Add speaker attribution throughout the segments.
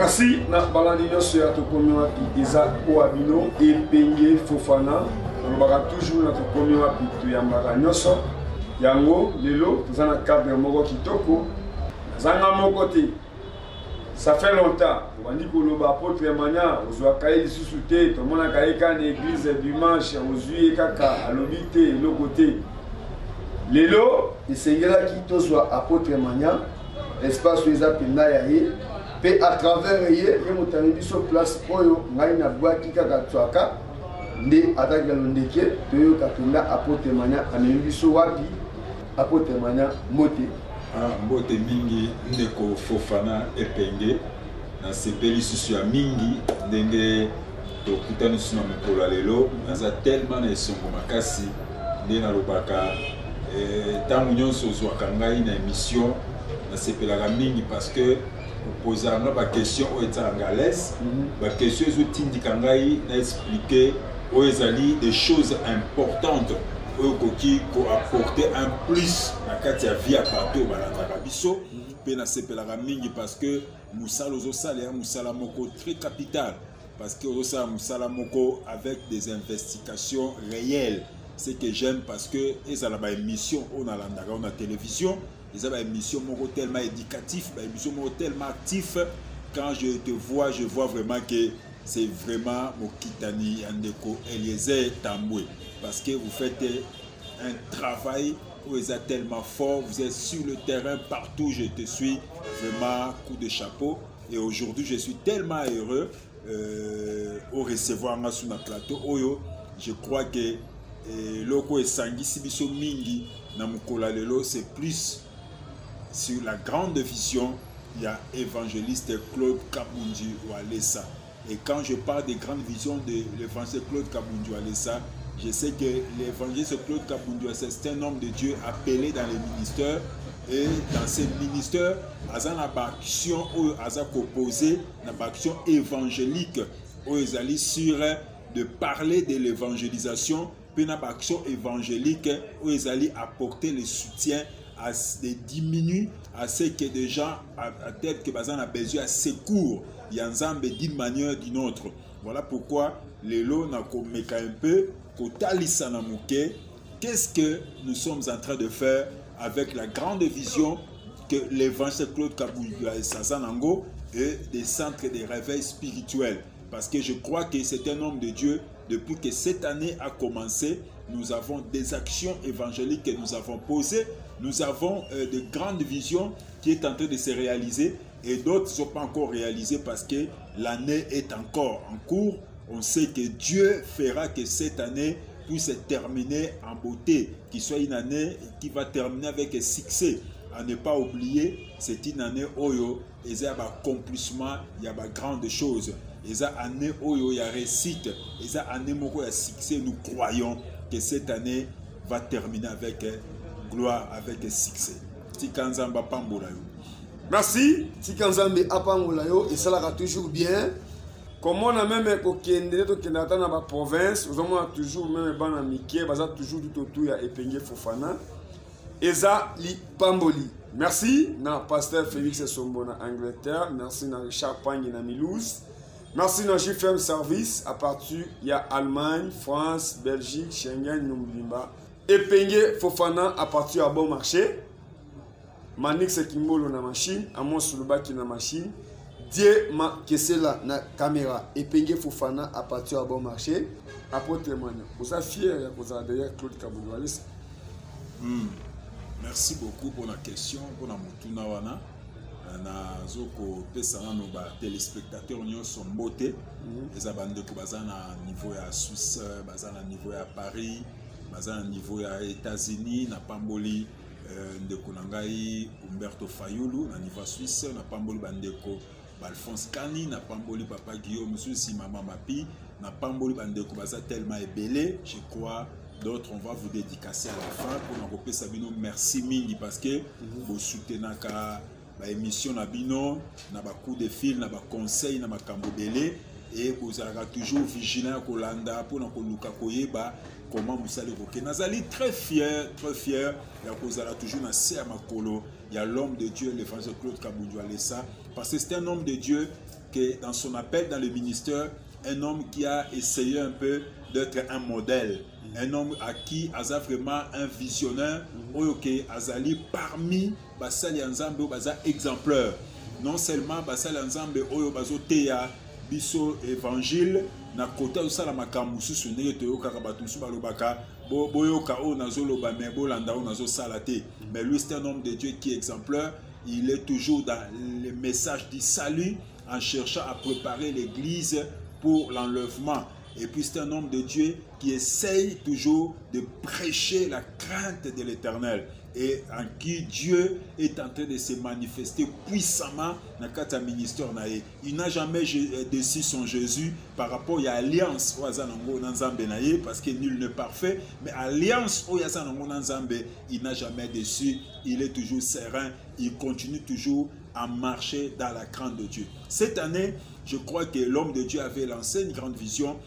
Speaker 1: Merci na balandino sur to komi wapi eza oabino epenge fofana lobaka toujours na to komi wapi to yambaka nyoso yango lelo tozana cadre moko kitoko zanga moko te. Ça fait longtemps on dit que le apôtre Emmanuel ozwa kayi lisusu te to mona kayi ka na église dimanche ozwi kaka alobité le côté lelo esengela ki tozwa apôtre Emmanuel espace eza penda ya ye pe à travers ye motani biso place oyo ngai na bwaki kaka tswaka nde ataka londeke toyo kapenda apôtre Emmanuel amemi biso wapi apôtre Emmanuel mote
Speaker 2: mbote mingi ndeko Fofana epenge na sepeli susu ya mingi ndenge tokutani susu na mokolo lelo naza tellement na esongo makasi nde nalobaka ntango nyonso ozwaka ngai na émission nasepelaka mingi parce que opozanga baquestion oyo etalanga à l'aise baquestion ezotindika ngai na expliquer oyo ezali des choses importantes oyo koki koapporter un plus na kati ya vie ya bato oyo balandaka biso mpe nasepelaka mingi parce que mosala ozosala ya mosala moko très capital parce que ozosala mosala moko avec des investigations réelles. Ce que j'aime parce que ezala ba émission on a landaka on a télévision ezala ba émission moko tellement éducatif ba émission moko tellement actif. Quand je te vois je vois vraiment que c'est vraiment Mokitani Andeko Eliezer Tambwe parce que vous faites un travail où vous êtes tellement fort, vous êtes sur le terrain partout, je te suis vraiment coup de chapeau et aujourd'hui je suis tellement heureux au recevoir sur notre plateau Oyo. Je crois que loko esangisi biso mingi na mukolo lelo c'est plus sur la grande vision. Il y a évangéliste Claude Kabundu Walesa. Et quand je parle des grandes visions de l'évangéliste Claude Kabundu Walesa, je sais que l'évangéliste Claude Kabundu Walesa, c'est un homme de Dieu appelé dans les ministères. Et dans ces ministères, il y a une action composée, une action évangélique, où ils allaient sur de parler de l'évangélisation, puis une action évangélique, où ils allaient apporter le soutien à des diminuer à ce que des gens à tête que bazan a besoin de secours yanzambe d'une manière ou d'une autre. Voilà pourquoi les lots n'a comméka un peu kotalisa na muke. Qu'est-ce que nous sommes en train de faire avec la grande vision que l'évangile Claude Kabundu Sazanango et des centres de réveil spirituel, parce que je crois que c'est un homme de Dieu. Depuis que cette année a commencé, nous avons des actions évangéliques que nous avons posées. Nous avons de grandes visions qui sont en train de se réaliser et d'autres ne sont pas encore réalisées parce que l'année est encore en cours. On sait que Dieu fera que cette année puisse se terminer en beauté, qu'il soit une année qui va terminer avec un succès. À ne pas oublier, c'est une année Oyo, et il y a un accomplissement, il y a de grandes choses. Et ça année Oyo, il y a réussite, et ça année Moko, il y a succès. Nous croyons que cette année va terminer avec gloire, avec succès. Tikanzamba Pambolayo.
Speaker 1: Merci. Tikanzamba Apangolayo, et ça l'a toujours bien. Comme on a même kokende to kenata na ba province, nous avons toujours même bana miké, baza toujours tout autour ya Epenge Fofana. Eza li Pamboli. Merci na pasteur Félix Sombo na Angleterre, merci na Richard Pangi na Milouz. Merci na JFM Service à partir ya Allemagne, France, Belgique, Schengen, Numlimba. Epenge Fofana à partir à bon marché. Manix Kimbolo na machine, Amon Sulubaki na machine. Dieu m'a cassé la caméra. Epenge Fofana à partir à bon marché. Apôtre Emmanuel. Vous êtes fiers derrière Claude Kabundu Walesa.
Speaker 2: Merci beaucoup pour la question, pour la mutuna wana. Na zoko pesana no ba téléspectateurs nyons sont beauté. Les abandés ko bazana niveau ya Suisse, bazana niveau ya Paris, bazana niveau ya États-Unis, na pamboli ndeko nangai Umberto Fayulu na niveau Suisse, na pamboli bandeko Alphonse Kani, na pamboli papa Guillaume Sousi, maman Mapi, na pamboli bandeko baza tellement ébélé, je crois. D'autres, on va vous dédicacer à la fin pour nous reposer Sabino. Merci Mingi parce que vous soutenez la émission Nabino, na ba coup de fil, na ba conseil, na ba kambobele et vous allez toujours vigilant à Kolanda pour nous luka koyeba comment vous allez roker. Nazali très fier, et vous allez toujours na ser makolo. Il y a l'homme de Dieu, l'évangile Claude Kabundu Walesa, parce que c'est un homme de Dieu que dans son appel dans le ministère, un homme qui a essayé un peu d'être un modèle, un homme à qui Aza vraiment un visionnaire, oyoke Azali parmi Basali Nzambe Baza exemplaire. Non seulement Basali Nzambe oyo bazo teya biso évangile na côté osala makambo susu ndenge toyoka bato musu balobaka boyoka o nazoloba mais bolanda o nazo salate. Mais lui c'est un homme de Dieu qui est exemplaire. Il est toujours dans le message du salut en cherchant à préparer l'église pour l'enlèvement. Et puis c'est un homme de Dieu qui essaye toujours de prêcher la crainte de l'Éternel et en qui Dieu est en train de se manifester puissamment dans le ministère. Il n'a jamais déçu son Jésus par rapport à l'alliance parce que nul n'est parfait, mais alliance il n'a jamais déçu, il est toujours serein, il continue toujours à marcher dans la crainte de Dieu. Cette année, je crois que l'homme de Dieu avait lancé une grande vision.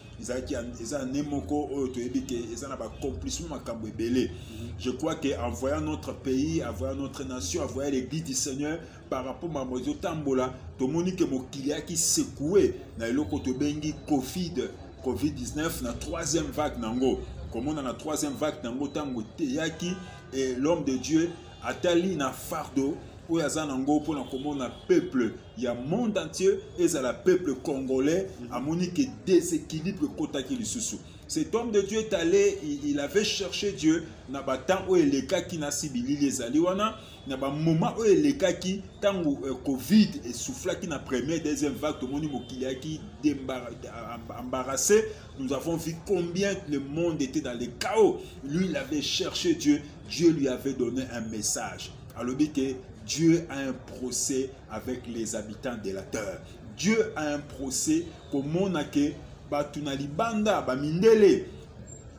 Speaker 2: Je crois qu'en voyant notre pays, en voyant notre nation, en voyant l'église du Seigneur, par rapport à Moïse Tambola, tout le monde qui secoué dans le Covid-19, la troisième vague nango. Comme on a la troisième vague nango tango teyaki et l'homme de Dieu a tali na fardeau. Où il y a un peuple, il y a un monde entier, et il y a le peuple congolais, à Monique déséquilibre côté qui le sous. Cet homme de Dieu est allé, il avait cherché Dieu, dans le temps où il est qui n'a sibili les aliwana, dans le moment où il est qui, tant que Covid et souffla qui n'a première, deuxième vague, tout le monde qui embarrassé, nous avons vu combien le monde était dans le chaos. Lui, il avait cherché Dieu, Dieu lui avait donné un message. Alors, Dieu a un procès avec les habitants de la terre. Dieu a un procès comme on a que batunali banda bamindele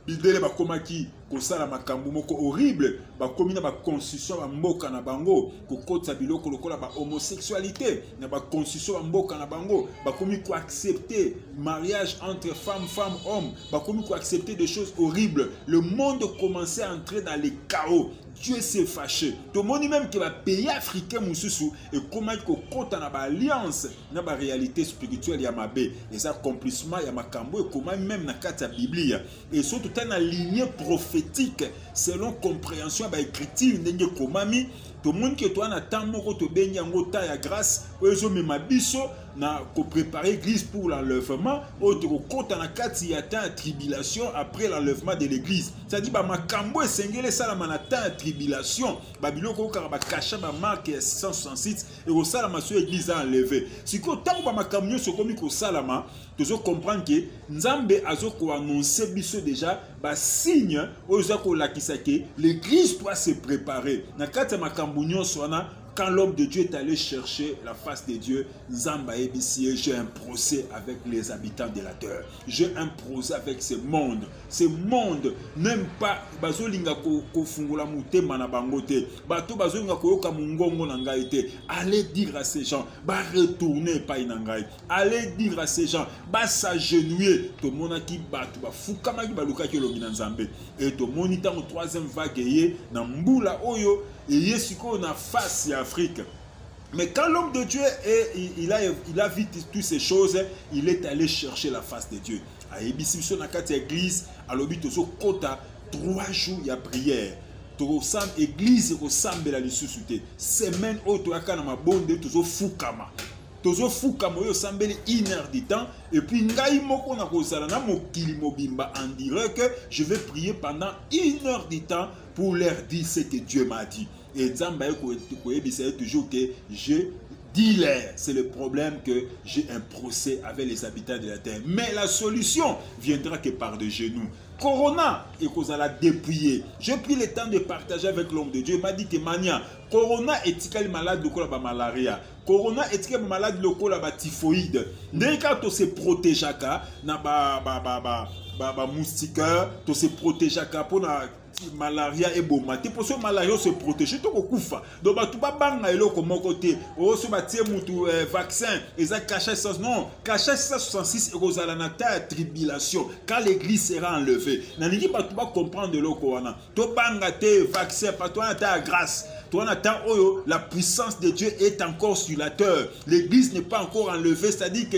Speaker 2: bidele bakomaki kosala makambo moko horrible bakomina ba constitution ba mboka na bango kokotsa biloko lokola ba homosexualité na ba constitution ba mboka na bango bakomi ko accepter mariage entre femme homme bakomi ko accepter des choses horribles. Le monde commençait à entrer dans les chaos. Dieu s'est fâché. Tout le monde même qui va payer africain mususu et comment il compte dans l'alliance dans la réalité spirituelle yamabe et ça accomplissement yamakambo et comment même dans la Bible et surtout dans la lignée prophétique selon compréhension ba écriture ndenge komami tout le monde qui est en temps moko to bengi ngota ya grâce ozo mema biso na ko préparer l'église pour l'enlèvement autre compte na kati ya temps tribulation après l'enlèvement de l'église. Ça dit ba makambo esengele salama na temps tribulation babiloko ka ba kasha ba marque 666 et au salama sur l'église enlevé. Si ko tant ba makambo so komi ko salama toujours comprendre que Nzambe azoko annoncer biso déjà ba signe ozako lakisa ke l'église doit se préparer na kati makambo nyonso wana. Quand l'homme de Dieu est allé chercher la face de Dieu, Nzamba Ebisie, j'ai un procès avec les habitants de la terre. J'ai un procès avec ce monde. Ce monde n'aime pas bazolinga ko fungula mutema na bangote. Bato bazolinga ko yoka mungongo na ngai te. Allez dire à ces gens, ba retourner pa inangai. Allez dire à ces gens, ba s'agenouiller. To monaki bato ba fukama ki baluka ki lomina Nzambe. Et to monita en troisième vague yé na mbula oyo et Yesiko na face Afrique. Mais quand l'homme de Dieu il a vu toutes ces choses, il est allé chercher la face de Dieu. À Ebissimson na kati église, à l'obit tozo kota 3 jours il y a prière. Tozo église ressemble la lisusuté. Semaine auto akana mabonde tozo fukama. Tozo fukama yo sambeli 1 heure du temps et puis ngai moko na kozala na mokili mobimba en direct que je vais prier pendant 1 heure du temps pour leur dire ce que Dieu m'a dit. Et Nzamba toujours que je dis leur, c'est le problème que j'ai un procès avec les habitants de la terre. Mais la solution viendra que par de genoux. Corona et qu'on a dépouillé. J'ai pris le temps de partager avec l'homme de Dieu. Il m'a dit que Mania, Corona est malade de la malaria. Corona est malade de la typhoïde. Dès qu'on se protège, na ba moustiquaire, to se protège pour la malaria et bomate pour ce malaria se protéger to kokufa donc ba tuba banga eloko moko te o so batie mutu vaccin eza caché 6 non caché 666 et kozala na ta tribulation quand l'église sera enlevée na niki ba tuba comprendre eloko wana to banga te vaccin pas toi ta grâce Toi, on attend, la puissance de Dieu est encore sur la terre. L'église n'est pas encore enlevée. C'est-à-dire que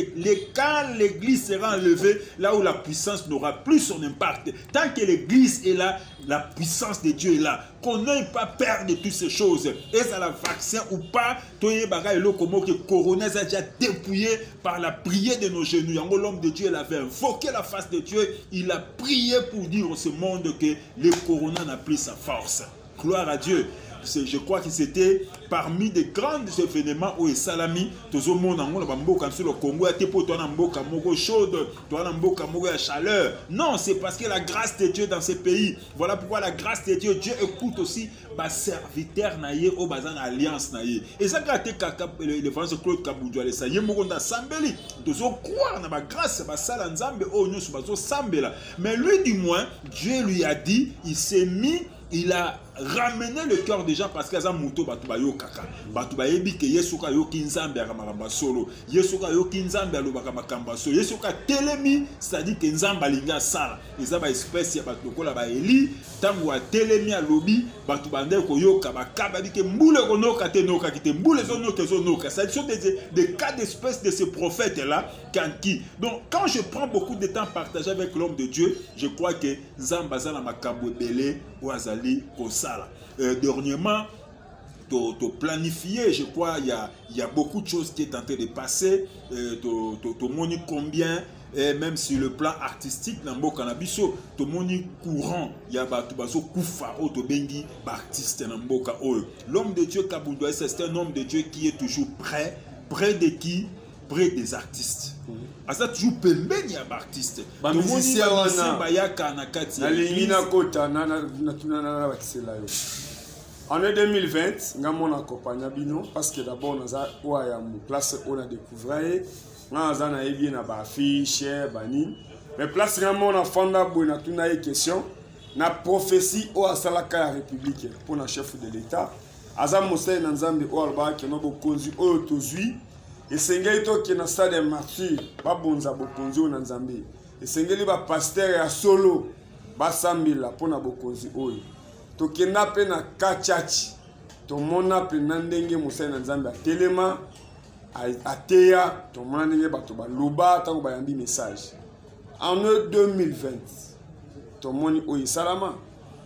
Speaker 2: quand l'église sera enlevée, là où la puissance n'aura plus son impact. Tant que l'église est là, la puissance de Dieu est là. Qu'on n'aille pas perdre toutes ces choses. Et ça la vaccin ou pas, que Corona a déjà dépouillé par la prière de nos genoux. L'homme de Dieu, il avait invoqué la face de Dieu. Il a prié pour dire au ce monde que le Corona n'a plus sa force. Gloire à Dieu. Je crois que c'était parmi des grands événements où Salami, tout le monde a sur le Congo, a été pour toi chaude, toi chaleur. Non, c'est parce que la grâce de Dieu dans ces pays. Voilà pourquoi la grâce de Dieu, Dieu écoute aussi les serviteurs naïe au bazan alliance naïe. Et ça quand l'évangile Claude Kaboudou ça y est mokonda sambeli. Tous croire dans la grâce, ba sala nzambe o nyoso bazo sambela. Mais lui du moins, Dieu lui a dit, il s'est mis, il a ramené le cœur des gens parce que ça muto batuba yo kaka batuba yebi ke yesuka yo kinzambe akamaka solo yesuka yo kinzambe alobaka makamba solo yesuka telemi c'est-à-dire que nzamba linga sala eza ba espèce ya batokola ba eli tangu a telemi alobi batuba ndeko ko yoka bakaba bike mbule ko noka te noka kite mbule zo noka ça sont des cas d'espèce de ces prophètes là qui donc quand je prends beaucoup de temps partager avec l'homme de Dieu je crois que nzamba za na makambo belé ou azali ko dernièrement, to planifier, je crois, il y a beaucoup de choses qui est en train de passer. To moni combien, même sur le plan artistique, dans le cannabiso, to moni courant, il y a baso koufa, to bengi, artiste dans le l'homme de Dieu Kaboudoué, c'est un homme de Dieu qui est toujours près de qui? Près des artistes. Ça toujours pembeni ya artiste.
Speaker 1: Ba musicien
Speaker 2: bayaka na kati.
Speaker 1: Na lingina kota na bakisela yo. En 2020, nga mona accompagna bino parce que d'abord naza oya ya mu place on a découvert nga za na yebi na ba affiche bani. Mais place nga mona fanda boina tuna e question na prophétie o asalaka ya république pour na chef de l'état. Aza mosai na nzambe o alba ke no bokonzi o tozui. Esengeli toke na stade de martyr babonza bokonzi o na nzambe esengeli ba pasteur ya solo basambila pona bokonzi oyo tokenda pe na kachachi tomona pe na ndenge mosai na nzambe atelema ateya tomona ndenge bato baloba tango bayambi message en 2020 tomoni oyo salama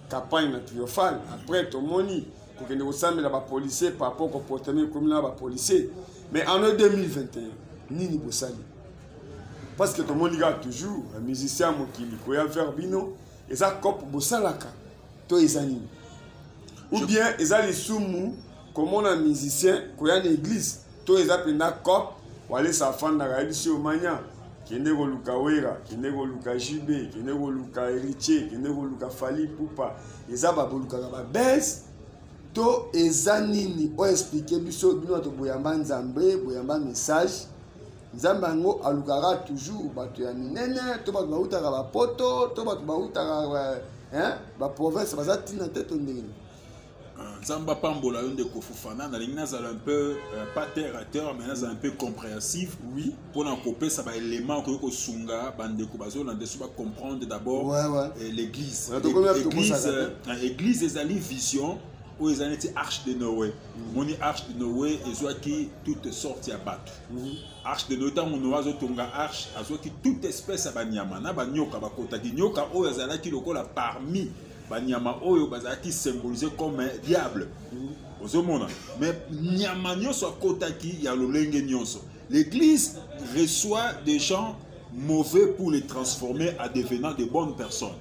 Speaker 1: campagne na triomphale après tomoni kokende kosambela ba policier par rapport au comportement comme là ba policier. Mais en 2021, nini bosali. Parce que tout le monde a toujours un musicien qui a faire bino et ça cop bosalaka to ezani. Ou bien ezali sumu comme on a musicien qui a une église to ezapenda cop wale sa fanda raidi sur mania kende ko luka wera kende ko luka jibe kende ko luka héritier kende ko luka fali pupa ezaba boluka ba bes to ezanini o expliquer biso bino to boyamba nzambe boyamba message nzambe ngo alukara toujours bato ya minene to bato bautaka ba poto to bato bautaka ba province bazatina tete ndenge
Speaker 2: nzamba pambola yonde kofufana na lingna za un peu pas terre à terre mais un peu compréhensif oui pour na kopesa ba élément ko sunga bande ko bazona de ba comprendre d'abord l'église l'église ezali vision où ils ont été arche de Noé. Mon arche de Noé, ils ont qui toutes sortes à battre. Arche de Noé, on a tonga arche, ils ont qui toute espèce à banyama. Na banyoka bakota ki nyoka o yazala ki lokola parmi banyama oyo bazaki symbolisé comme un diable. Ozomona. Mais nyama nyoso akota ki ya lolenge nyoso. L'église reçoit des gens mauvais pour les transformer à devenant de bonnes personnes.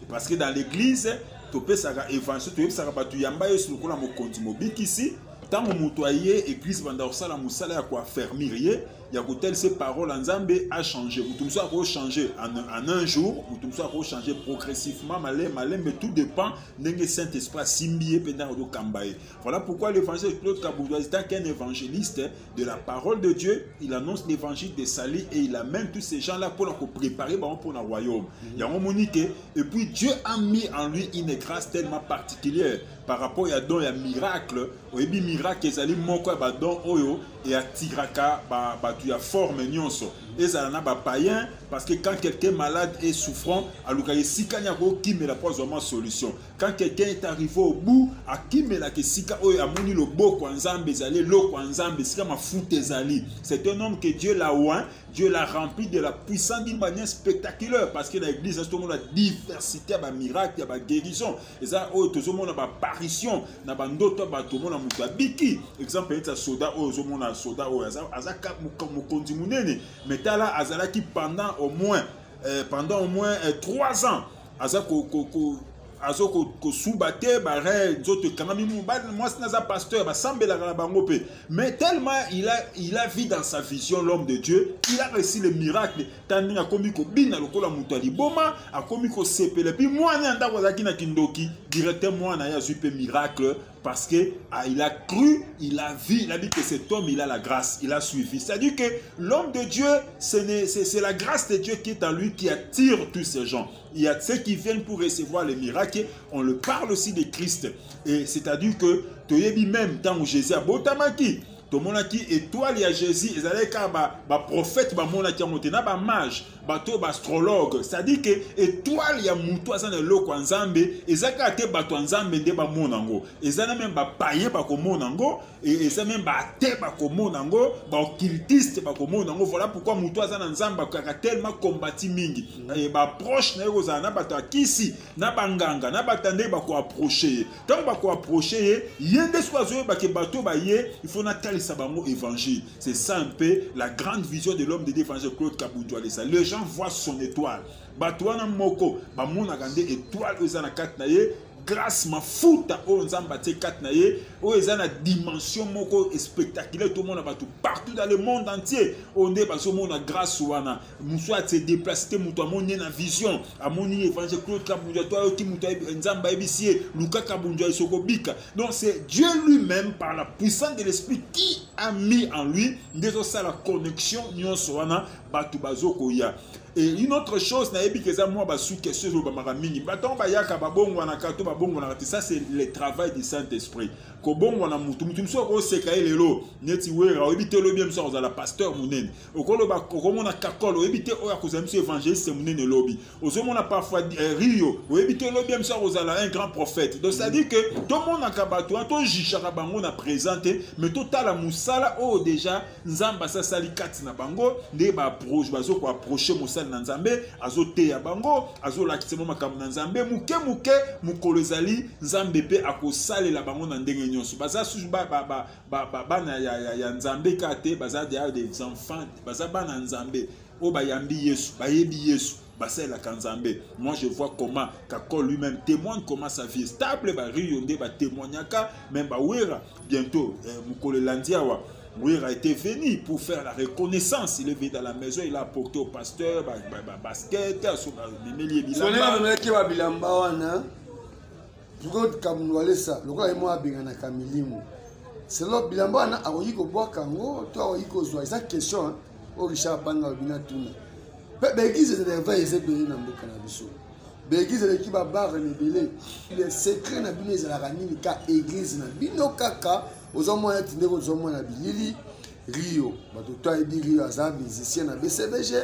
Speaker 2: Parce que dans l'église topé saka évangile topé saka batu yamba yesu lokola mokonzi mobikisi tango mutu aye église banda osala musala ya koaffermir ya kotel ces paroles nzambe a changé mutu musu a changer en un jour mutu musu a changer progressivement malem mais tout dépend ndenge Saint-Esprit simbie pendant do kambaye. Voilà pourquoi l'évangile Claude Kaboudou est qu'un évangéliste de la parole de Dieu, il annonce l'évangile de salut et il amène tous ces gens là pour préparer pour le royaume. Il y a un monique et puis Dieu a mis en lui une grâce tellement particulière par rapport à don ya miracle au miracle ezali moko ba don oyo et à tiraka ba tu ya forme nyonso Et ça n'a pas païen, parce que quand quelqu'un est malade et souffrant, à l'Ukaïsika, il y a qui met la vraiment solution. Quand quelqu'un est arrivé au bout, à qui met la Kessika, a moni le beau Kwanzambe, zali, le Kwanzambe, c'est comme un fou zali. C'est un homme que Dieu l'a oint, Dieu l'a rempli de la puissance d'une manière spectaculaire, parce que dans l'église, tout le monde a diversité, il y a des miracles, il y a des guérisons. Et ça, tout le monde a des apparitions, il y a des d'autres, tout le monde a des biki. Exemple, il y a des soldats, tout le monde a des soldats, il y a des mais là, Azalaki pendant au moins 3 ans, Azoko soubate bare nzoto kanami moi c'est un pasteur basambela la bango pe mais tellement il a vu dans sa vision l'homme de Dieu, il a reçu le miracle tandis a komi ko bina lokola muto liboma a komi ko sepele puis moi nyanda ko zaki na kindoki directement na ya zupe miracle parce que il a cru, il a vu, il a dit que cet homme il a la grâce, il a suivi. C'est-à-dire que l'homme de Dieu, c'est la grâce de Dieu qui est en lui qui attire tous ces gens. Il y a ceux qui viennent pour recevoir les miracles. On le parle aussi de Christ. Et c'est-à-dire que Toyebi même tant où Jésus a botamaki. Tout le monde qui étoile à Jésus, ils allaient comme prophète, ba mage, astrologue. C'est-à-dire que étoile ya mutu azana loko nzambe, ezaka te bato nzambe nde ba monango. Ezana même ba païen ba ko monango, et ezana même ba te ba ko monango, ba occultiste ba ko monango. Voilà pourquoi mutu azana nzamba kaka tellement combattu mingi. Et ba proche na yo zana bato akisi, na banganga, na batande ba ko approcher. Tant ba ko approcher, yende soazo ba ke bato ba ye, il faut na Sabango évangile. C'est ça un peu la grande vision de l'homme de Dieu, Claude Kabundwa. Les gens voient son étoile. Batouana Moko, Bamona Gande étoile, Ozana Katnaye, grâce ma fouta, Ozamba Te Katnaye, Ozana dimension Moko spectaculaire, tout le monde a battu partout dans le monde entier. On est parce qu'on a grâce Wana. Moussoua s'est déplacé, Moutouamoni na vision. Amoni évangile Claude Kabundwa, toi qui Moutouaï Nzamba Ebissier, Luka Kabundwa et Sokobika. Donc c'est Dieu lui-même, par la puissance de l'esprit, qui a mis en lui, déjà ça la connexion, Nyon Soana, Batubazo Koya. Et une autre chose, ça c'est le travail du Saint-Esprit. Parfois Rio, un grand prophète. Donc c'est-à-dire que tout le monde a présenté, mais tout à la moussala, déjà, Nzamba Sali Katina Bango, ne ba approcher Moussa Nzambe, azote ya bango, azolakisemo makambo Nzambe, muke mukolezali Nzambe pe akosale la bango na ndenge nyonso. Baza susu bana ya Nzambe kate, baza des enfants, baza bana Nzambe, o bayambi Yesu, bayebi Yesu. La Kanzambe. Moi je vois comment Kakol lui-même témoigne comment sa vie est stable, Riyonde témoignaka, même Wera bientôt Mukole Landiawa. Wera a été venu pour faire la reconnaissance. Il est venu dans la maison, il a apporté au pasteur basket,
Speaker 1: c'est là bilamba na akoyi ko boa kango to akoyi ko zwa eza question o Richard Banga bina tuna Béguise de l'éveil, c'est béni dans le cannabis. Béguise de qui va barre les belés. Les secrets na bino ezala kanini ka église na bino kaka aux hommes ya tinde aux hommes na bilili Rio. Bato to ebi Rio azab musicien na BCBG,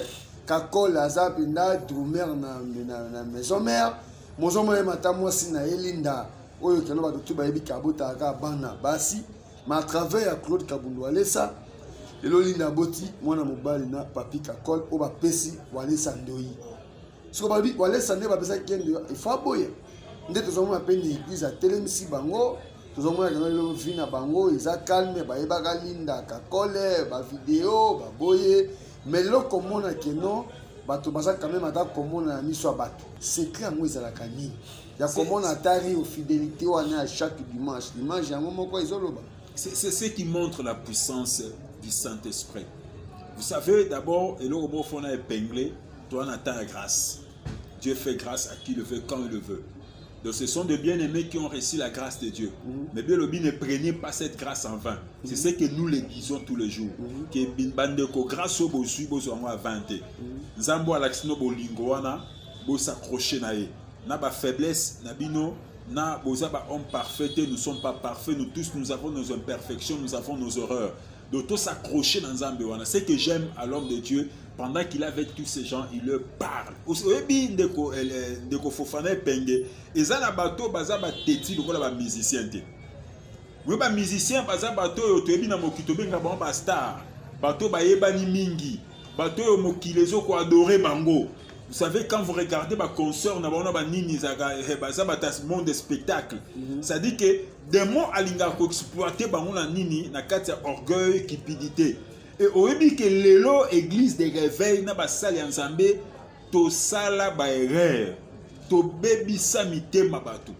Speaker 1: Kakol azab na drummer na maison mère. Mozo mo mata mwasi na Elinda. Oyo keno bato to ba ebi kabota ka bana basi. Mais à travers Claude Kabundwa Lesa et Lolinda Boti, moi, mobile na papi Kakol, on va pesi Walesa Ndoyi. Ce qu'on va dire, Walesa Ndoyi va pesi il faut aboyer. Nous avons à peine l'église à Télémissi Bango, nous avons un film à Bango, ils ont calme, Baïba Linda, Kakol, ba vidéo, ba boye. Mais là, comme on a que non, bato basa quand même à comme on a mis sur bateau. C'est clair, moi, ils ont la canille. Il y a comme on a tari aux fidélités, on a à chaque dimanche. Dimanche, il y a un moment quoi ils ont le bas.
Speaker 2: C'est ce qui montre la puissance du Saint-Esprit. Vous savez, d'abord, et le robot qu'on a épinglé, toi on attend la grâce. Dieu fait grâce à qui le veut, quand il le veut. Donc ce sont des bien-aimés qui ont reçu la grâce de Dieu. Mais bien le ne prenez pas cette grâce en vain. C'est ce que nous les disons tous les jours. Que Binbandeko grâce au bosu, bosu à 20. Zambo à l'action bolingoana, bo s'accrocher nae. Na ba faiblesse, nabino. Na boza ba homme parfait, nous ne sommes pas parfaits, nous tous nous avons nos imperfections, nous avons nos erreurs. d'auto s'accrocher dans Nzambe wana. Ce que j'aime à l'homme de Dieu, pendant qu'il est avec tous ces gens, il leur parle. Oyebi ndeko Fofana Epenge, eza na bato baza ba teti lokola ba musicien te. Oui ba musicien baza bato yo toyebi na mokito benga ba star. Bato ba yebani mingi. Bato yo mokilezo ko adorer bango. Vous savez, quand vous regardez ma concert, on a ba nini baza ba monde de spectacle. Ça dit que des mots alinga ko exploiter bango na nini na kati ya orgueil, cupidité. Et au début que l'élo église de réveil na ba sali Nzambe to sala ba erreur to bebi samite mabato.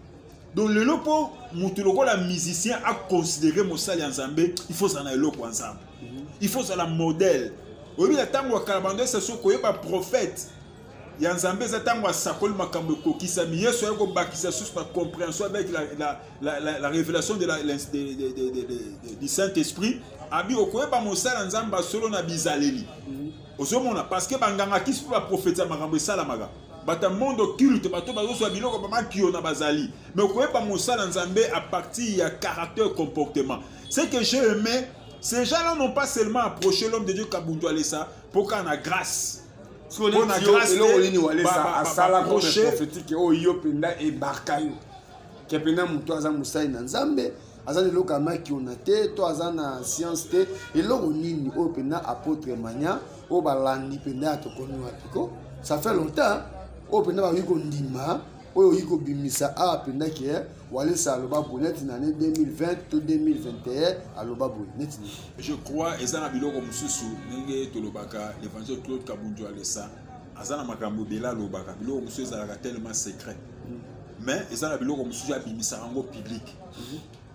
Speaker 2: Donc l'élo pour mutuloko la musicien a considéré mo sali Nzambe, il faut ça na élo kwa Nzambe. Il faut ça la modèle. Au début la tango wa kalabando c'est ce ko yeba prophète. Ya Nzambe za tango sakol makambo kokisa mi yeso yako bakisa sous la compréhension avec la révélation du Saint-Esprit. Abi okoyeba mosala Nzamba solo na bizaleli. Ozomona parce que banganga ki sur la prophétie makambo sala maga. Bata monde occulte bato bazo so biloko ba makio na bazali. Mais okoyeba mosala Nzambe à partir ya caractère comportement. Ce que j'ai aimé, ces gens-là n'ont pas seulement approché l'homme de Dieu Kabundu Alessa pour qu'on a grâce.
Speaker 1: Pour la grâce à sala prophétique o yo penda e bakayo. Kepena muto aza musai na Nzambe. Azana loka maki onate to azana science te eloko nini o pena apôtre Manya o balandi pena to konu apiko ça fait longtemps o pena ba yiko ndima o yiko bimisa a pena ke wale sa loba bonnet na année 2020 to 2021 a loba bonnet.
Speaker 2: Je crois ezana biloko mususu nenge to lobaka l'évangile Claude Kabundu Alessa azana makambo bela lobaka biloko mususu ezalaka tellement secret mais ezana biloko mususu ya bimisa rango public.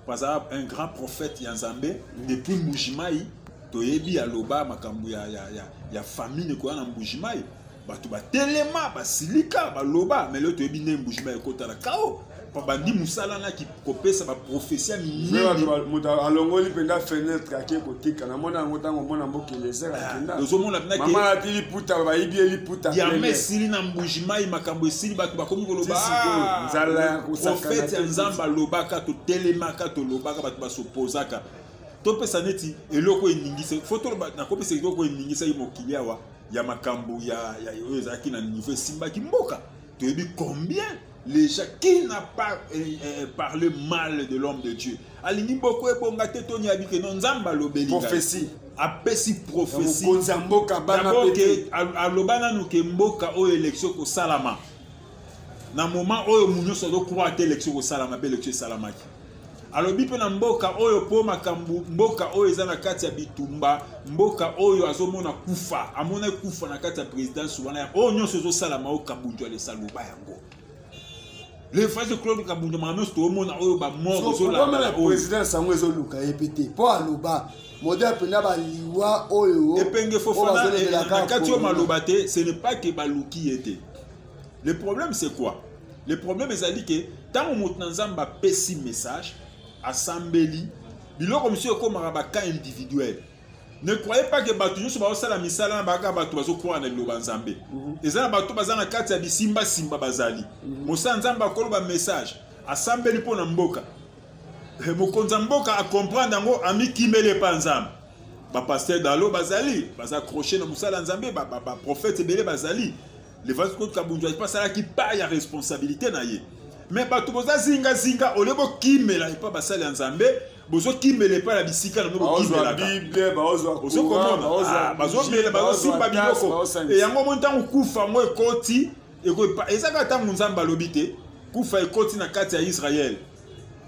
Speaker 2: Par exemple, un grand prophète Nzambe depuis Mbujimayi, toyebi aloba makambo ya famille ko na Mbujimayi, batu ba telema ba silika ba loba mais le toyebi ne Mbujimayi kota la kao. Pabandi musala na ki kopesa ba prophétie mingi.
Speaker 1: Muta alongoli penda fenêtre ake kotika na mona ngota ngomona mboki lesera kenda.
Speaker 2: Dozomona bina ke
Speaker 1: mama atili puta ba ibi eli puta.
Speaker 2: Ya mesili na Mbujimayi makambo esili batu ba komi ko loba.
Speaker 1: Nzala ya kusaka.
Speaker 2: Prophète Nzamba lobaka to telema ka to lobaka batu ba s'opposaka. To pesa neti eloko eningisa photo na kopesa eloko eningisa imokili awa ya makambo ya ezaki na niveau simba ki mboka. Toyebi combien les gens qui n'ont pas parlé mal de l'homme de Dieu. Alingi boko e bonga te toni abike non Nzamba lobeli.
Speaker 1: Prophétie.
Speaker 2: Apesi prophétie.
Speaker 1: Konzamboka bana
Speaker 2: pete. Alobana no ke mboka o élection ko salama. Na moment oyo munyo so do croire te élection ko salama be élection salamaki. Alobi pe na mboka oyo po makambu mboka oyo eza na kati ya bitumba mboka oyo azomona kufa amona kufa na kati ya présidence wana oyo nyonso zo salama o Kabundu Alessa loba yango. Le frère Claude Kabundu Mano sto mona oyo ba mort zo la
Speaker 1: le président sango ezo luka epete po aloba modèle pena ba liwa oyo
Speaker 2: epenge Fofana na kati yo maloba te ce n'est pas que baluki était. Le problème c'est quoi? Le problème est que tant mot Nzamba pesi message assembly biloko monsieur comme ba cas individuel. Ne croyez pas que batu nyonso ba sala misala na baka batu bazo croire na loba Nzambe. Ezana batu bazana kati ya bisimba simba bazali. Mosa Nzamba koloba message assembly po na mboka. Mokonza mboka a comprendre ngo ami kimele pa Nzamba. Ba pasteur dalo bazali, baza accrocher na musala Nzambe ba prophète belé bazali. Le vase Claude Kabundu Alessa pas ça qui pas ya responsabilité na ye. Mais batu boza zinga olebo kimela et pas basali Nzambe. Bozo kimele pa la bisika na no kimela
Speaker 1: Bible bazo
Speaker 2: komona bazo mele bazo simba biloko et yango montango kufa ngo ekoti ezaka tango Nzamba lobite kufa ekoti na kati ya Israël.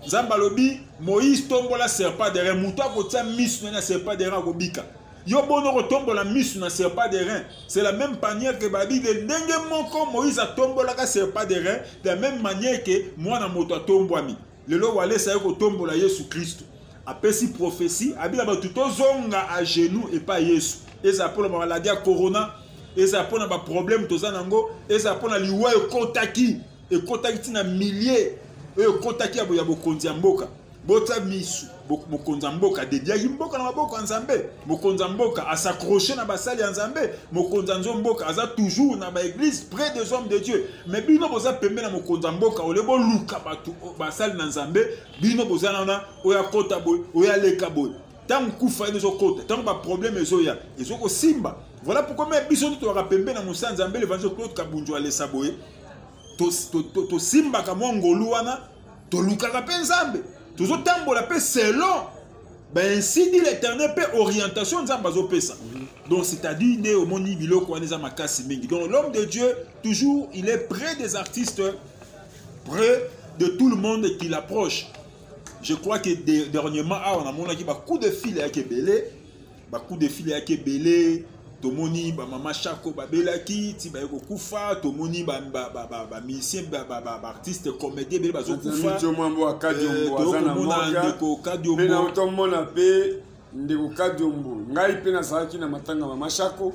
Speaker 2: Nzamba lobi Moïse tombola serpent de rein muto akotia misu na serpent de rein kobika. Yo bono retombola misu na serpent de rein. C'est la même manière que babi de ndenge moko Moïse a tombola ka serpent de rein, de la même manière que moi na moto tombwami. Lelo wale sa ko tombola Yesu Christ. Apesi prophétie, abila ba tuto zonga à genoux et pas Yesu. Eza pour la maladie à corona, eza pour na ba problème to zanango, eza pour na liwa e kontaki na milliers e kontaki ya bokonzi ya mboka. Bota misu mokonza mboka dediaki mboka na maboko Nzambe mokonza mboka a s'accrocher na basali ya Nzambe mokonza mboka aza toujours na ba église près des hommes de Dieu mais bino boza pembe na mokonza mboka olebo luka batu basali na Nzambe bino boza na oya kota boy oya leka boy tant kufa ezo kota tant ba problème ezo ya ezo ko simba. Voilà pourquoi même biso to rapembe na musa nzambe l'évangile Claude Kabunjo ale saboye to simba ka ngolu wana to lukaka pe nzambe tozo tambola pe selon ben ainsi dit l'Éternel pe orientation nzambe zo pesa. Donc c'est-à-dire né au moni biloko wana za makasi mingi. Donc l'homme de Dieu toujours il est près des artistes, près de tout le monde qui l'approche. Je crois que dernièrement on a monaki ba coup de fil à Kebele, ba coup de fil à Kebele, tomoni ba mama Chako ba belaki, ti ba ko kufa, tomoni ba musicien ba artiste comédien ba zo kufa.
Speaker 1: Tomombo akadio azana moga.
Speaker 2: Ndeko kadio
Speaker 1: mbo. Pena tomona pe ndeko kadio mbo. Ngai pe na salaki na matanga mama Chako.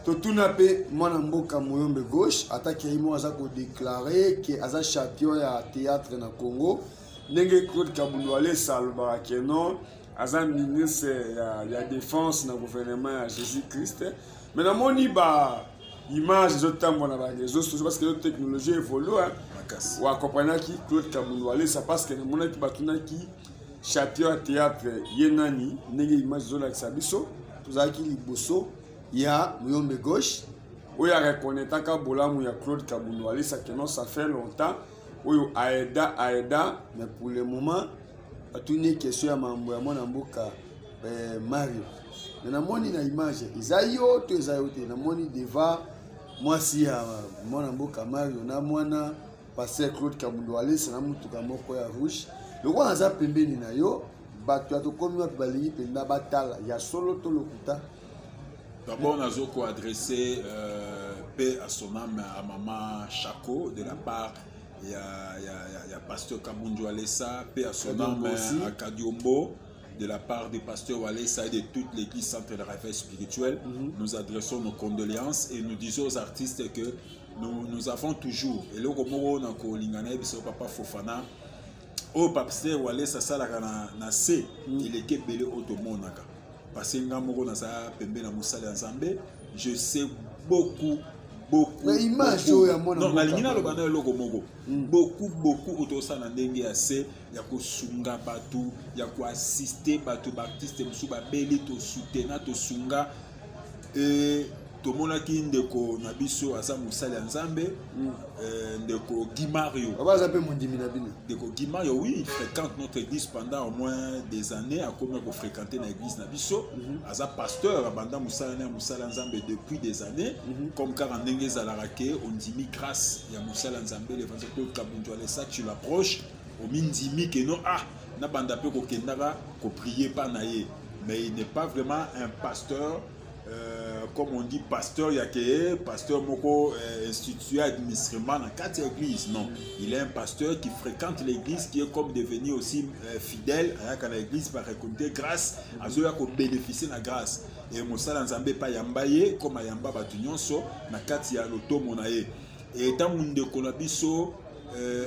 Speaker 1: Totuna pe mwana mboka Moyombe gauche attaque imo aza ko déclarer que aza champion ya théâtre na Congo. Ndenge Claude Kabundu ale salba que non aza ministre ya défense na gouvernement ya Jésus-Christ. Mais na moni ba image zo tambo na ba réseaux sociaux parce que la technologie évolue wa comprendre ki Claude Kabundu ale ça parce que na mona ki batuna ki champion ya théâtre yenani ndenge image zo la sabiso tuzaki liboso ya Moyombe gauche où il y a reconnaître ka bolamu ya Claude Kabundu ali ça que non ça fait longtemps où aida mais pour le moment tout une question ya mambo ya mwana mboka Mario mais na moni na image izayo to te na moni deva moi si ya mwana mboka Mario na mwana passer Claude Kabundu ali c'est na mutuka moko ya rouge le roi aza pembeni na yo bato ya to komi wa balingi penda batala ya solo to lokuta.
Speaker 2: D'abord, on a adressé paix à son âme à maman Chako de la part il y a pasteur Kabunjo Alessa, paix à son âme à Kadiombo de la part du pasteur Alessa et de toute l'église centre de réveil spirituel. Nous adressons nos condoléances et nous disons aux artistes que nous avons toujours et le Romoro na ko lingana biso papa Fofana au pasteur Alessa salaka na C il est belé automonaka. Parce que je sais beaucoup.
Speaker 1: Mais image
Speaker 2: non, beaucoup autosa na ndenge ya se ya ko sunga batu ya ko assister batu baptiste musuba beli to soutenir to sunga et to mona ki ndeko na biso asa musala ya nzambe ndeko Guy Mario ndeko Guy Mario oui il fréquente notre église pendant au moins des années a comme ko fréquenter na église na biso asa pasteur abanda musala nzambe depuis des années comme car en ndenge zalarake on dimi grâce ya musala nzambe l'évangile Claude Kabundu Alessa tu l'approches au mindimi que non na banda pe ko kendaka ko prier pas naie mais il n'est pas vraiment un pasteur comme on dit pasteur yake pasteur moko institué administrement dans quatre églises non il est un pasteur qui fréquente l'église qui est comme devenu aussi fidèle à l'église par raconter grâce à ceux qui bénéficient de la grâce et mosala nzambe pa yambaye comme ayamba batu nyonso na kati ya loto monaye et tant munde konabiso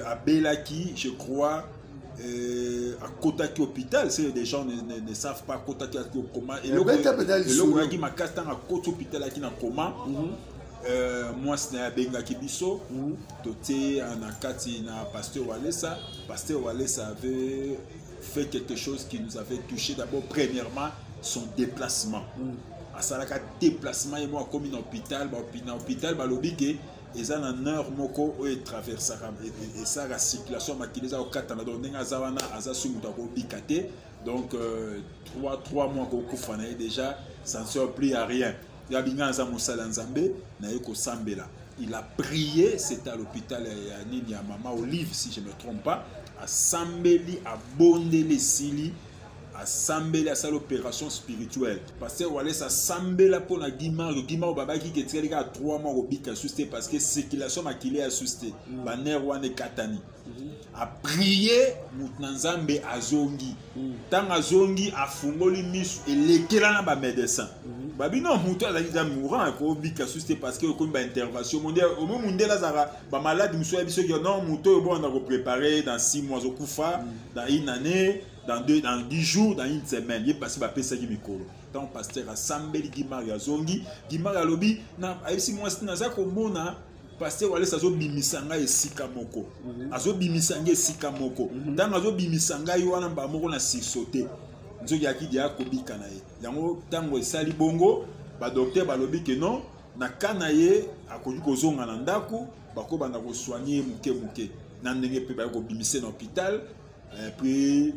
Speaker 2: à Belaki je crois à Kotaki hôpital, c'est des gens ne savent pas Kotaki comment et le qui m'a cassé à Kotaki hôpital qui n'a comment moi c'est un benga kibiso doté en akati na pasteur Alessa avait fait quelque chose qui nous avait touché d'abord premièrement son déplacement à ça déplacement et moi comme un hôpital balobi que et ça en heure moko o traverse et ça la circulation makiliza au katana donc ndenge azawana azasumuta ko bikate donc 3 mois ko kufana déjà ça ne sert plus à rien ya binganza musala nzambe na yeko sambela il a prié c'était à l'hôpital ya nini ya mama Olive si je ne me trompe pas à sambeli à bondeli sili assemblée à l'opération spirituelle parce que voilà ça sambela pour la guimard baba qui est très à 3 mois au bic assusté parce que circulation makili assusté baner wane katani a prier mutanzambe azongi tant azongi afungoli misu elekela na ba médecin babi non muto ala ida mourant ko bic assusté parce que ko ba intervention mondiale au moment mondial azara ba malade muso ya biso non muto bon on a préparé dans 6 mois au kufa dans une année dans 10 jours, dans une semaine, il est passé par Pessa Gimikolo. Tant pasteur a Sambeli Gimari a Zongi, Gimari a Lobi, na aïsi moi c'est naza komona pasteur wale sazo bimisanga e sikamoko. Azo bimisanga e sikamoko. Dans azo bimisanga yo wana ba moko na sisote. nzoki yaki dia kobika na ye yango tango esali bongo ba docteur balobi que non na kana ye akoki kozonga na ndako bako banda ko soigner muke na ndenge pe ba ko bimise na hôpital puis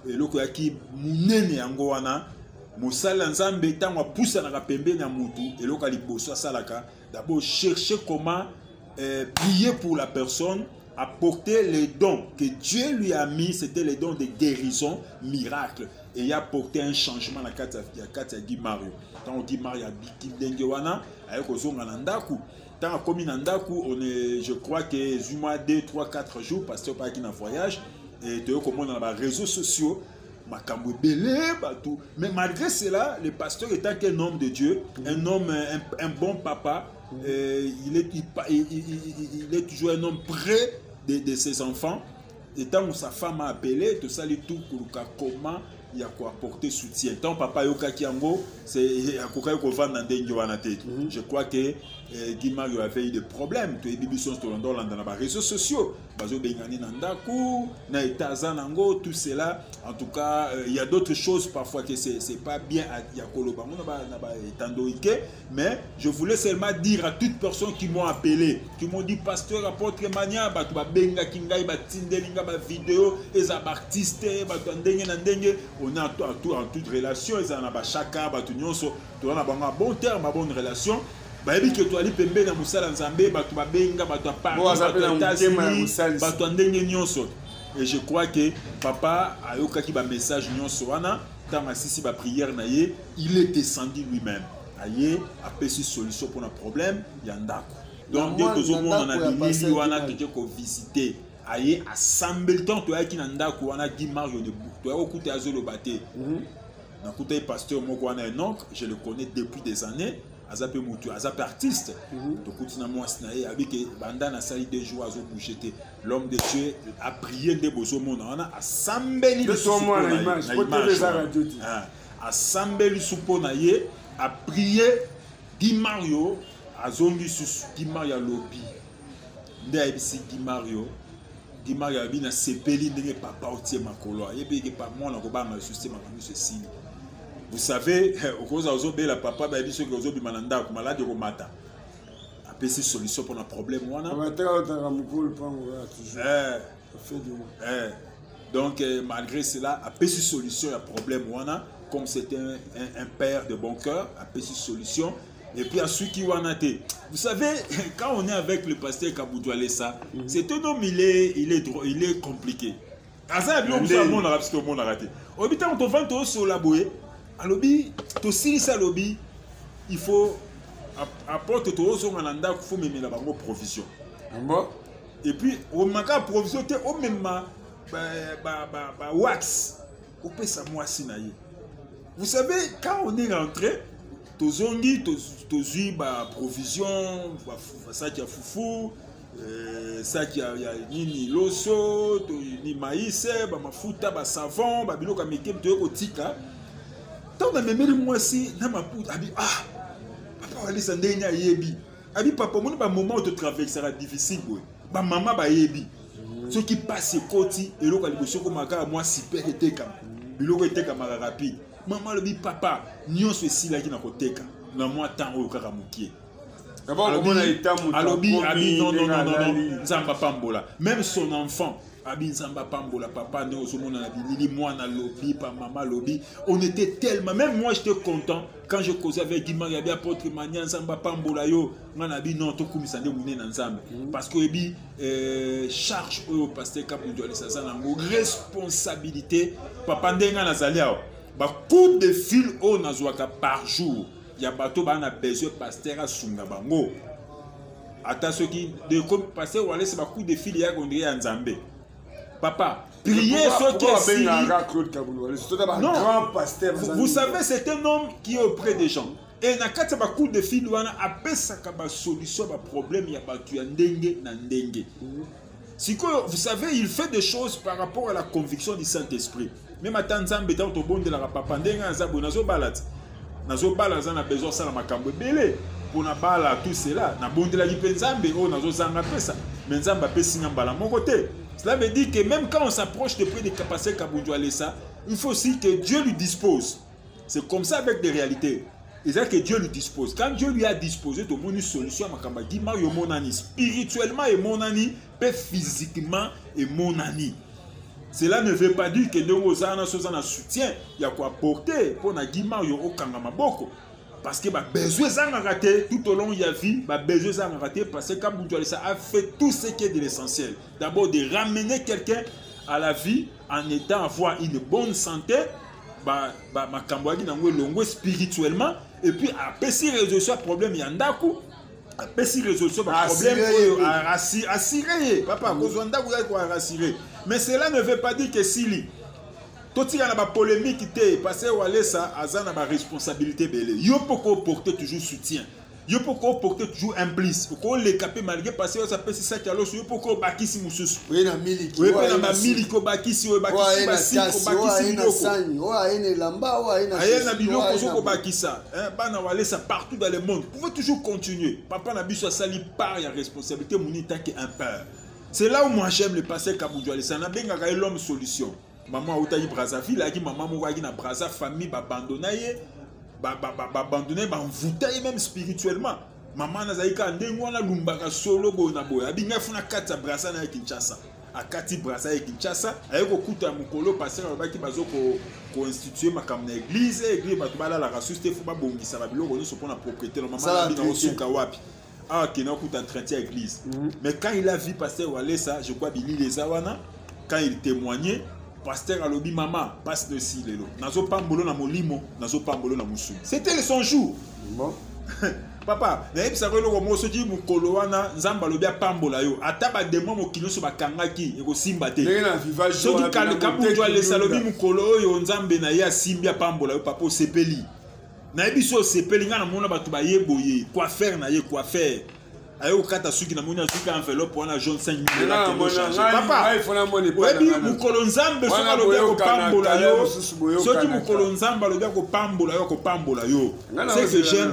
Speaker 2: eloko yaki munene yango wana mosala nzambe tango apusa na pembeni ya mutu eloko liboso asalaka d'abord chercher comment prier pour la personne, apporter les dons que Dieu lui a mis, c'était les dons de guérison, miracle. Et il a apporté un changement dans la carte de Guy Mario. Quand on dit Mario, avec Ozonganandaku. Tant comme Nandaku, on est, je crois que 2, 3, 4 jours, parce que pas qui en voyage, et de comment dans les réseaux sociaux, mais malgré cela, le pasteur étant qu'un homme de Dieu, un homme, un bon papa, il est toujours un homme près de ses enfants. Et tant que sa femme a appelé, tout ça, tout comment il y a quoi apporter soutien. Tant papa Yoka Kiango, c'est à quoi qu'on va dans des je crois que Guy Mario avait eu des problèmes. Tu es bibison dans les réseaux sociaux. Bazo Bengani Nandaku, Naïtaza Nango, tout cela. En tout cas, il y a d'autres choses parfois que c'est pas bien à Yakoloba. Mais je voulais seulement dire à toutes personnes qui m'ont appelé, qui m'ont dit pasteur, apôtre Mania, Batuba Benga Kingai, Batindelinga, vidéo, les artistes, Batandenge Nandenge. On est en toute relation, ils en ont chacun, on a un bon terme, une bonne relation. Baby que tu as dit pembe na musala nzambe batu babenga batu batu ndenge nyonso. Et je crois que papa ayoka ki ba message nyonso wana tant asisi ba prière na ye, il est descendu lui-même. Aye a pesi solution pour un problème yandako. Donc dès que zo mona na bilili wana que ko visiter aye assemble temps to ayaki na ndako wana Guy Mario de to okuta azolo baté. Na kuta pasteur moko wana un oncle, je le connais depuis des années. Azapé Moutou, Azapé artiste. Donc, continuellement, avec Bandana Sali 2 jours, l'homme de Dieu a prié des beaux hommes. On a assemblé le soupon. Assemblé le soupon. A prié Guy Mario. A zongi Guy Mario lobby. Ndé Guy Mario. Guy Mario a bien sepeli n'est pas parti ma colo. Il y a pas moi on a pas mal système à ceci. Vous savez, au cause de la papa, il y a des gens malades de Romata. Après, c'est solution pour un problème. Donc, malgré cela, après, c'est solution à un problème. Comme c'était un père de bon cœur, après, c'est solution. Et puis, à ceux qui ont été. Vous savez, quand on est avec le pasteur Kaboudou Alessa, c'est un homme, il est compliqué. À ça, il y a un raté. Au bout on te vend tout sur la bouée. À lobby, to si ça lobby, il faut apporter tout au son il faut même la provision. Et puis au manque provision te au même wax au peut ça moi sinaï. Vous savez quand on est rentré, to zongi to zui ba provision, ça qui a foufou, ça qui a ni loso, ni maïs, ba mafuta, ba savon, ba biloko mekem to otika. Tant que même moi aussi, papa allez s'en dernier yebi. Abi papa mon ba moment où tu traverses sera difficile boy. Ba maman ba yebi. Ce qui passe côté et l'autre ali bosoko maka moi super était comme. Biloko était comme rapide. Maman le dit papa, nyonso esi la ki na koteka. Na moi temps au kaka mukie.
Speaker 1: D'abord comment na état mon.
Speaker 2: Alobi abi non nzamba pambola. Même son enfant Abinzamba Pambola, papa, lobi, maman lobi. On était tellement, même moi j'étais content quand je causais avec Guy Mario, apôtre Mania, Nzamba Pambola, yo, manabi non, to kumi sande mouné Nzamba. Parce que ebi charge au pasteur Kaboudou Alessa Zanango, responsabilité, papa ndenga nazalia, ba coup de fil au nazwaka par jour. Ya bato ba na besoin pasteur à sunga bango. Ata ceux qui de comme pasteur Wale c'est ba coup de fil ya gondé ya Nzambe. Papa, priez ce qui est non, vous savez, c'est un homme qui est auprès des gens. Et na kati ba coup de fil wana apesa ka ba solution ba problème ya batu ya ndenge na ndenge. Si vous savez, il fait des choses par rapport à la conviction du Saint-Esprit. Même à Tanzambé tant au bon de la papa ndenga nzabo nazo balade. Nazo balade na besoin ça na makambo belé. Pour na bala tout cela, na bon de la Nzambe o nazo zanga pesa. Mais Nzamba pesi ngambala mon côté. Cela veut dire que même quand on s'approche de près des capacités Kaboudou Alessa, il faut aussi que Dieu lui dispose. C'est comme ça avec des réalités. C'est que Dieu lui dispose. Quand Dieu lui a disposé de une solution, spirituellement et monani, physiquement et monani. Cela ne veut pas dire que nous avons un soutien. Il y a quoi porter pour Mario au Kangamaboko. Parce que besoin de rater tout au long de la vie, besoin de rater parce que comme ça a fait tout ce qui est de l'essentiel. D'abord de ramener quelqu'un à la vie en étant avoir une bonne santé, spirituellement, et puis après si résolution problème yandaku, après si résolution problème assurer papa rassurer. Mais cela ne veut pas dire que si tout il y a une polémique parce que ça a une responsabilité belé. Yo peut porter toujours soutien. Yo peut porter toujours implice. Ko les capé malgré parce que ça peut ça qui alors yo peut bakisi mususu.
Speaker 1: Oui na miliki.
Speaker 2: Oui na miliki bakisi basi na biloko zo ko bakisa. Bana wale ça partout dans le monde. Vous pouvez toujours continuer. Papa na biso sali par ya responsabilité monita que un père. C'est là où moi j'aime le passer Kaboudjouali. Ça n'a bien qu'à l'homme solution. Maman Outaï Brazzaville, a dit maman Mouragi na Brazza, famille abandonnée, abandonnée, envoûtée même spirituellement. Maman Nazaïka, Ndengwana Lumbaka solo bonaboy. Abinga funa kata Brazza na Kinshasa. Akati Brazza et Kinshasa. Ayeko kuta mukolo passer baki bazoko ko instituer makam na église, église batubala la rasus te fuba bongisa ba biloko no sopona propriété no maman bina osuka wapi. Ah, qui n'a pas entretien à l'église. Mais quand il a vu pasteur Walesa, je crois qu'il les awana, quand il témoignait, pasteur a lobby maman, passe de si lelo. Nazo pambolo na molimo, nazo pambolo na musu. C'était son jour. Bon. Papa, na yeb sa relo ko moso di mukolo wana nzamba lobby pambola yo. Ata ba demo mo kino so bakangaki eko simba te. So di kale kabu jwa lesa lobby mukolo yo nzambe na ya simbia pambola yo papa sepeli. Na ebiso sepelinga na mona batu ba yeboye quoi faire na ye quoi faire ayo kata suki na mona suki enveloppe wana jaune 5 000 papa webi mukolo nzambe soka lo ko pambola yo soki mukolo nzamba lo ko pambola yo ko pambola yo.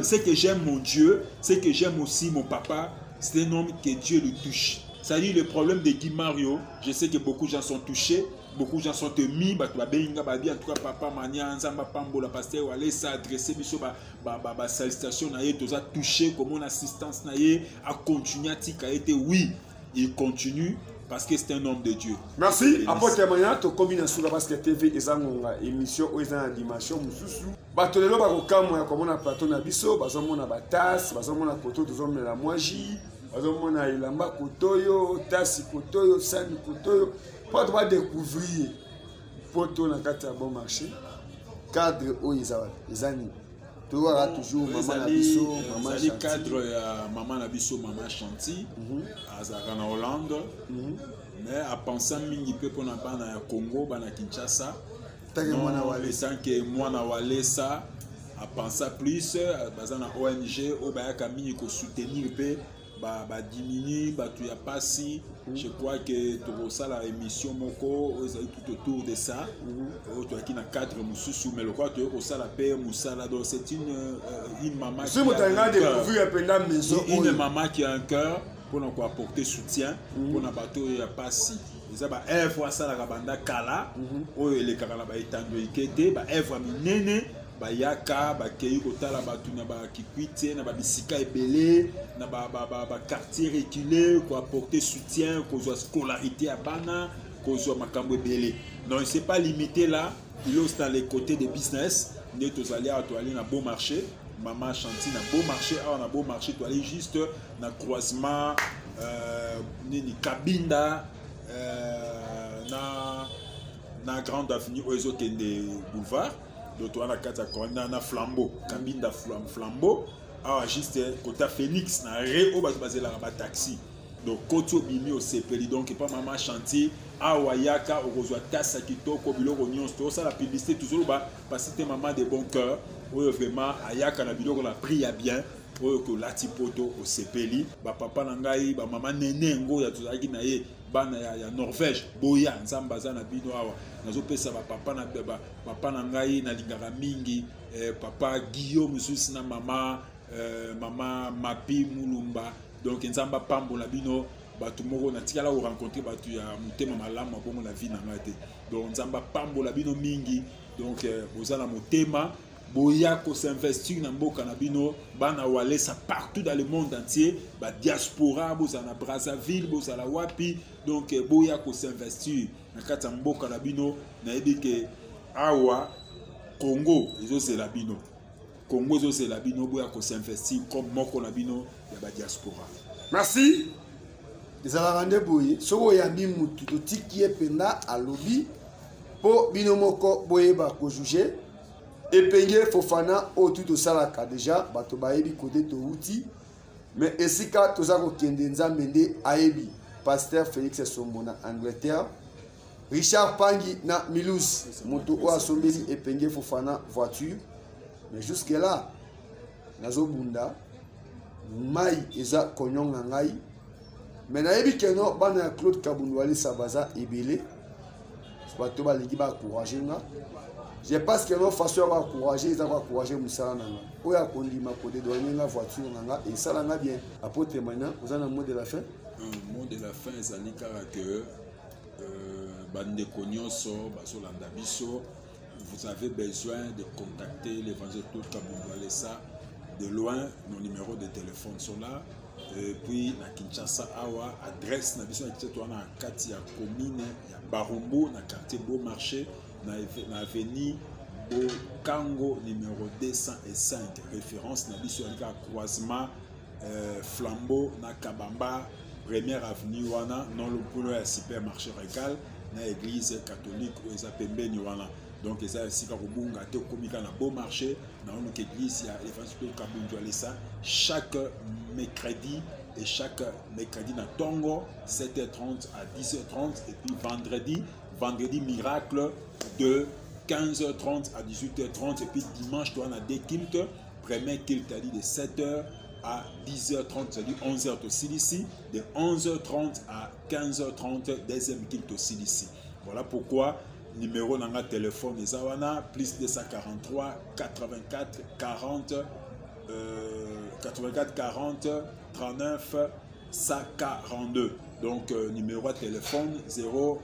Speaker 2: C'est que j'aime mon Dieu, c'est que j'aime aussi mon papa, c'est un homme que Dieu le touche. Ça dit le problème de Guy Mario, je sais que beaucoup de gens sont touchés. Beaucoup de gens sont émis, en tout cas papa mania nzamba pambola pasteur aller s'adresser biso salutation na ye toza touché comme mon assistance na ye a continuer tika été oui, il continue parce que c'est un homme de Dieu.
Speaker 1: Merci. Apôtre Mania to combinaison parce que TV ezangonga émission o ezana dimension mususu. Bato lelo ba kokamwa ya komona plateau na biso, bazomona batas, bazomona koto tozomela la moiji, bazomona ilamba kotoyo, tasi kotoyo, sani kotoyo. Pour te découvrir poto na kati ya bon marché cadre o ezani tu auras toujours maman na biso maman chantier
Speaker 2: cadre ya maman na biso maman chantier azaka na Hollande mais à penser mingi pe pona bana ya Congo bana Kinshasa
Speaker 1: tanke mwana wale
Speaker 2: sanke mwana wale ça à penser plus bazana ONG o bayaka mingi ko soutenir pe diminuer tu ya passi. Je crois que tu ça la émission moko tout autour de ça tu as qui na cadre mususu mais le quoi tu ça la paix musala donc c'est une maman qui une maman qui a un cœur pour nous apporter soutien pour na bateau ya passi ça ba fois ça la banda kala o le kala ba etando ikete ba fois minene bayaka bakei kotala batu na ba kikwite na ba bisika ebele na ba quartier reculé pour apporter soutien pour scolarité à bana pour makambo ebele. Non, c'est pas limité là, il est dans les côtés de business, ne tous aller à aller na beau marché, maman chantier na beau marché, on a beau marché tu aller juste na croisement ni Kabinda na grande avenue Oezo Kende boulevard. Donc on a quatre na flambeau Kabinda flambeau ah juste côté Phoenix na re au basé la taxi donc côté bimi au sepeli donc pas maman chantier a wayaka ozwa tasa kitoko biloko nyonso ça la publicité toujours parce que maman de bon cœur ou vraiment ayaka na biloko la prie bien que la tipoto au sepeli ba papa na ngai ba maman nene ngo ya tuzaki na ye bana ya Norvège boya nzamba za na bino awa nazopesa ba papa na ngai na lingaka mingi papa Guillaume mususi na mama mapi mulumba donc nzamba pambo la bino bato moko na tikala ko rencontrer bato ya motema malamu bongo la vie na ngate donc nzamba pambola bino mingi donc bozala motema boya ko s'investir na mboka na bino bana walesa partout dans le monde entier ba diaspora bozala Brazzaville bozala wapi donc boya ko s'investir na kati ya mboka na bino na yebi ke awa Congo c'est la bino Congo c'est la bino boya ko s'investir comme moko na bino ya ba diaspora.
Speaker 1: Merci. Ezala rande boye soko yambi mutu to tiki ependa alobi po bino moko boye ba ko juger epenge Fofana o tout salaka déjà bato bayebi côté to outi mais esika toza ko kende nzambe nde ayebi pasteur Félix Sombo na Angleterre Richard Pangi na Milus moto o asombeli epenge Fofana voiture mais jusque là nazo bunda mai eza konyonga ngai mais nayebi keno bana Claude Kabundwali Sabaza ebele bato balingi ba encourager nga. Je pense que nos façons à encourager, ils ont encouragé Moussa Nanga. Où a conduit ma côté de la voiture Nanga et ça l'a bien. Apôtre maintenant, vous avez un mot de la fin?
Speaker 2: Un mot de la fin, c'est que Bande Konyoso, Basolanda Biso, vous avez besoin de contacter l'évangile Claude Kabundwali ça de loin. Nos numéros de téléphone sont là. Et puis na Kinshasa awa adresse na biso na Kinshasa na kati ya commune ya Barumbu na quartier Beau Marché na avenue Bokango numéro 205 référence na biso ya croisement Flambeau na Kabamba première avenue wana non le polo ya supermarché Regal na église catholique ou eza pembeni wana donc eza sika kobunga te komika na Beau Marché na une église ya évangile Kabundwali ça chaque mercredi et chaque mercredi na Tongo 7h30 à 10h30 et puis vendredi miracle de 15h30 à 18h30 et puis dimanche toi on a des kilts premier kilt de 7h à 10h30 c'est-à-dire 11h aussi ici de 11h30 à 15h30 deuxième kilt aussi ici. Voilà pourquoi numéro nanga téléphone les awana plus 243 84 40 84 40 39 142 donc numéro de téléphone 0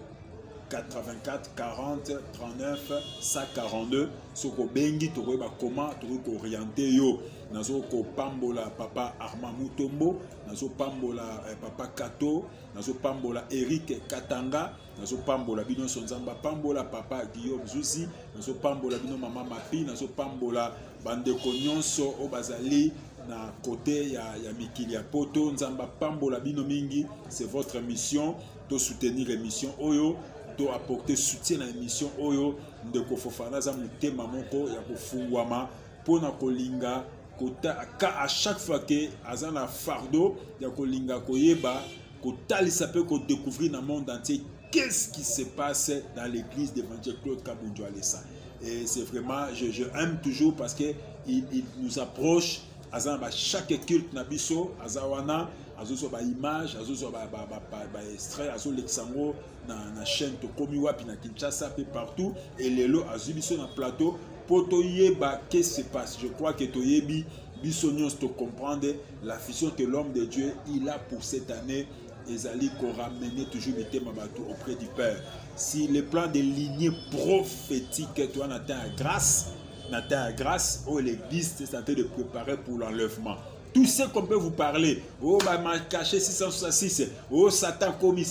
Speaker 2: 84 40 39 142 soko bengi to ba comment to orienter yo nazo ko pambola papa Armand Mutombo nazo pambola papa Kato nazo pambola Eric Katanga nazo pambola bino sonzamba pambola papa Guillaume Zuzi nazo pambola bino mama Mapi nazo pambola bande konyonso o bazali na côté ya mikili ya poto nzamba pambola bino mingi. C'est votre mission de soutenir l'émission Oyo to apporter soutien à l'émission Oyo ndeko Fofana za mutema moko ya kofungwama pona kolinga kota à chaque fois que azana fardeau ya kolinga koyeba kotalisa pe ko découvrir dans le monde entier qu'est-ce qui se passe dans l'église d'évangile Claude Kabundwali ça. Et c'est vraiment je aime toujours parce que il nous approche azana chaque culte na biso azawana azoso ba image azoso ba extrait azo lexango na chaîne to komi wapi na Kinshasa pe partout et lelo azubiso na plateau poto yeba qu'est-ce qui se passe. Je crois que to yebi biso nyos to comprendre la vision que l'homme de Dieu il a pour cette année ezali ko ramener toujours bitema bato auprès du Père. Si le plan de lignée prophétique toi n'atteint à grâce où l'église est en train de préparer pour l'enlèvement. Tout ce qu'on peut vous parler, oh bah m'a caché 666, oh Satan commis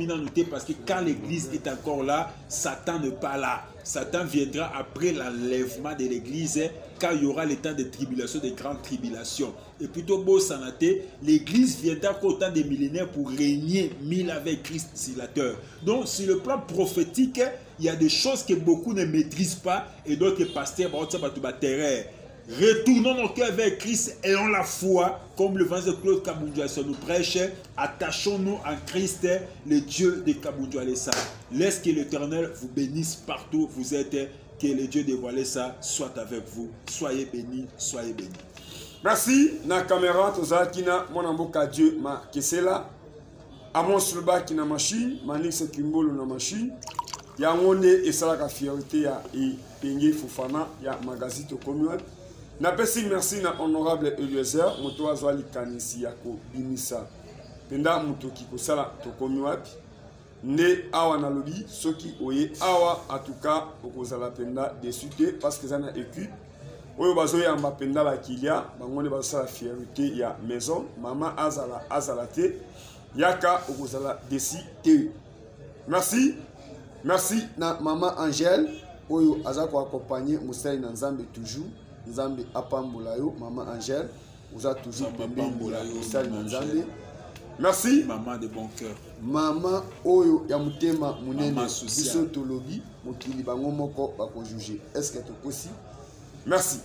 Speaker 2: dans nous parce que quand l'église est encore là, Satan n'est pas là. Satan viendra après l'enlèvement de l'église quand il y aura le temps de tribulation, de grandes tribulations. Et plutôt beau sanaté, l'église viendra qu'au temps des millénaires pour régner 1000 avec Christ Silateur. Donc sur le plan prophétique, il y a des choses que beaucoup ne maîtrisent pas et d'autres pasteurs vont terrain. Retournons nos cœurs vers Christ, ayons la foi, comme le évangile de Claude Kabundwali nous prêche, attachons-nous en Christ, le Dieu de Kabundwali. Laisse que l'Éternel vous bénisse partout où vous êtes, que le Dieu dévoilé ça soit avec vous. Soyez bénis, soyez bénis.
Speaker 1: Merci. Na caméra, toza kina mon amboka Dieu ma kesela. Amon sulba kina machine, manix kimbolo na machine. Ya ngone esalaka fierté ya e penge Fofana ya magazine communal. Na pesi merci na honorable Eliezer moto azwali kanisi ya ko bimisa penda mutoki kosala tokomi wapi nde awa na lobby soki oye awa atuka okozala penda desute parce que ça na équipe oyo bazoyamba penda bakilia bango nde bazosala fierté ya maison mama azala te yaka okozala desi te. Merci na mama Angèle oyo aza ko accompagner musali na Nzambe toujours Nzambe apambola yo mama Angèle oza toujours pembeni ya musali na Nzambe. Merci
Speaker 2: maman de bon cœur,
Speaker 1: mama oyo ya mutema munene biso tolobi mokili bango moko bako juger est-ce que to possible. Merci.